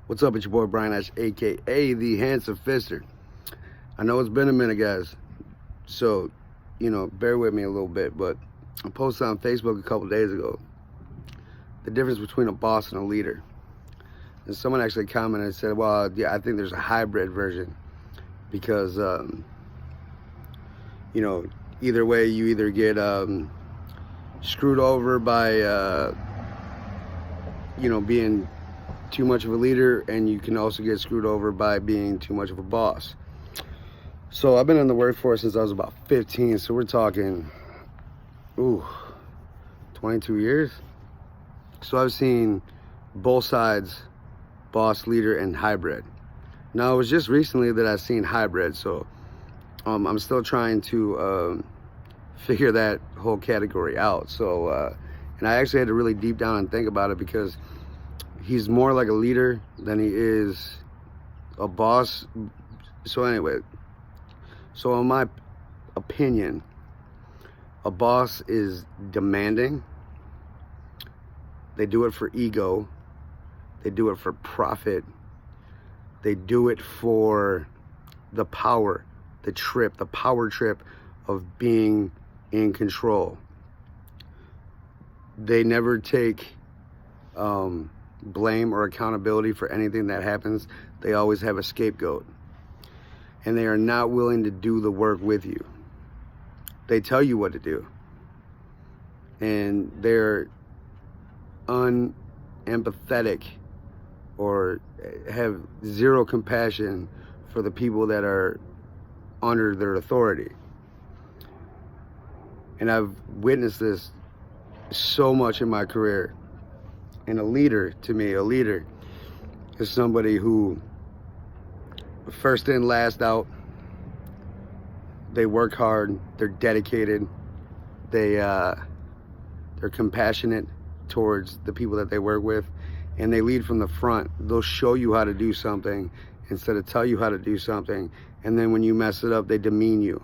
What's up? It's your boy Brian Ash, aka the Handsome Fister. I know it's been a minute, guys, so bear with me a little bit. But I posted on Facebook a couple days ago the difference between a boss and a leader, and someone actually commented and said, "Well, yeah, I think there's a hybrid version because either way, you either get screwed over by being too much of a leader, and you can also get screwed over by being too much of a boss." So I've been in the workforce since I was about 15, so we're talking 22 years. So I've seen both sides, boss, leader, and hybrid. Now it was just recently that I've seen hybrid, so I'm still trying to figure that whole category out. So and I actually had to really deep down and think about it, because he's more like a leader than he is a boss. So anyway, so in my opinion, a boss is demanding. They do it for ego. They do it for profit. They do it for the power, the power trip of being in control. They never take blame or accountability for anything that happens. They always have a scapegoat, and they are not willing to do the work with you. They tell you what to do, and they're unempathetic or have zero compassion for the people that are under their authority. And I've witnessed this so much in my career. And a leader, to me, a leader is somebody who first in, last out. They work hard, they're dedicated, they're compassionate towards the people that they work with, and they lead from the front. They'll show you how to do something instead of tell you how to do something, and then when you mess it up, they demean you.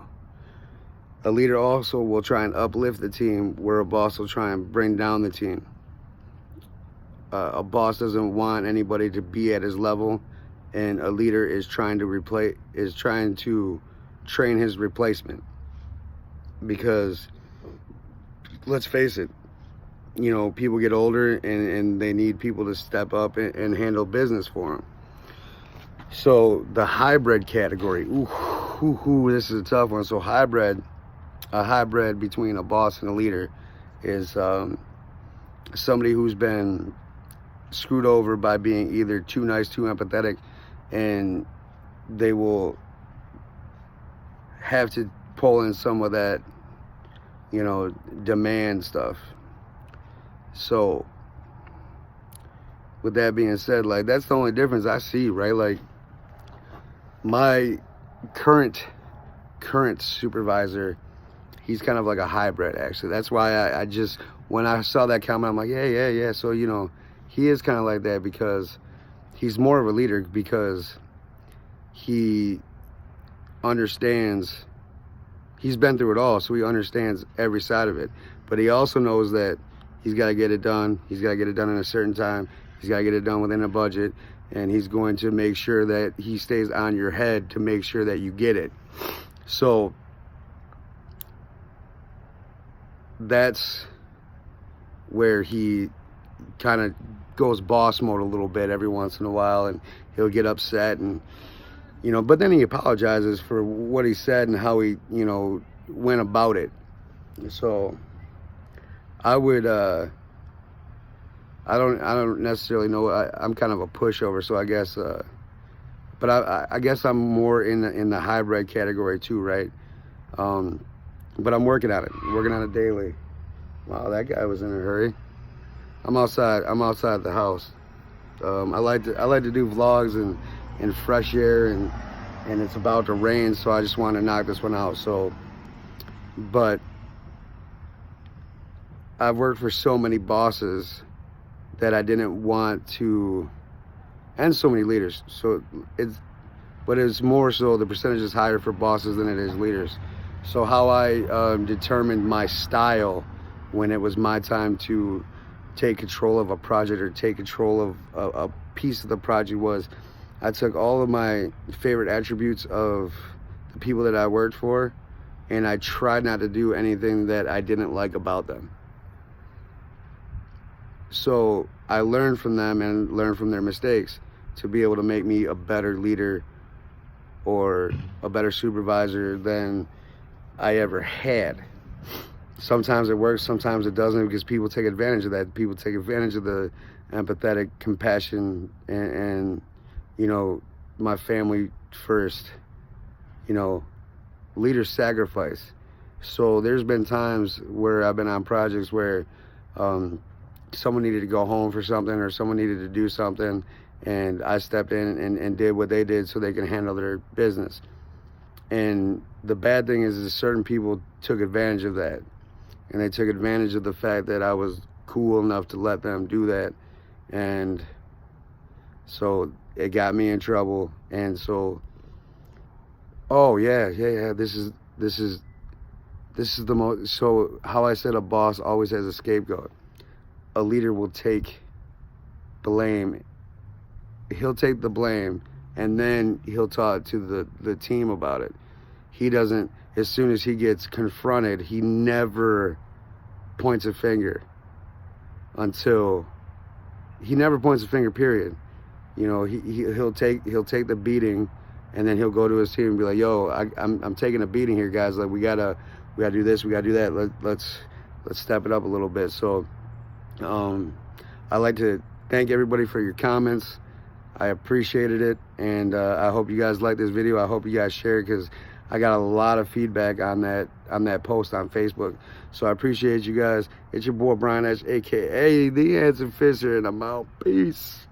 A leader also will try and uplift the team, where a boss will try and bring down the team. A boss doesn't want anybody to be at his level, and a leader is trying to train his replacement. Because let's face it, people get older, and they need people to step up and handle business for them. So the hybrid category, this is a tough one. So a hybrid between a boss and a leader is somebody who's been screwed over by being either too nice, too empathetic, and they will have to pull in some of that, demand stuff. So with that being said, like, that's the only difference I see, right? Like, my current supervisor, he's kind of like a hybrid, actually. That's why I just, when I saw that comment, I'm like, yeah. So, he is kind of like that, because he's more of a leader, because he understands, he's been through it all, so he understands every side of it. But he also knows that he's got to get it done. He's got to get it done in a certain time. He's got to get it done within a budget, and he's going to make sure that he stays on your head to make sure that you get it. So that's where he kind of goes boss mode a little bit every once in a while, and he'll get upset, and but then he apologizes for what he said and how he went about it. So I would I don't necessarily know. I'm kind of a pushover, so I guess but I guess I'm more in the hybrid category too, right? But I'm working on it daily. Wow, that guy was in a hurry. I'm outside the house. I like to do vlogs and fresh air, and it's about to rain, so I just want to knock this one out. So, but I've worked for so many bosses that I didn't want to, and so many leaders. So it's more so the percentage is higher for bosses than it is leaders. So how I determined my style when it was my time to take control of a project or take control of a piece of the project was I took all of my favorite attributes of the people that I worked for, and I tried not to do anything that I didn't like about them. So I learned from them and learned from their mistakes to be able to make me a better leader or a better supervisor than I ever had. Sometimes it works, sometimes it doesn't, because people take advantage of that. People take advantage of the empathetic compassion and you know, my family first, you know, leader sacrifice. So there's been times where I've been on projects where someone needed to go home for something or someone needed to do something, and I stepped in and did what they did so they can handle their business. And the bad thing is certain people took advantage of that, and they took advantage of the fact that I was cool enough to let them do that, and so it got me in trouble. And so, oh yeah, this is the most. So how I said a boss always has a scapegoat. A leader will take blame. He'll take the blame, and then he'll talk to the team about it. He doesn't. As soon as he gets confronted, he never points a finger until he never points a finger. Period. You know, he'll take the beating, and then he'll go to his team and be like, "Yo, I'm taking a beating here, guys. Like we gotta do this, we gotta do that. Let's step it up a little bit." So, I'd like to thank everybody for your comments. I appreciated it, and I hope you guys like this video. I hope you guys share it, because I got a lot of feedback on that post on Facebook. So I appreciate you guys. It's your boy Brian H, aka The Handsome Fisher, and I'm out. Peace.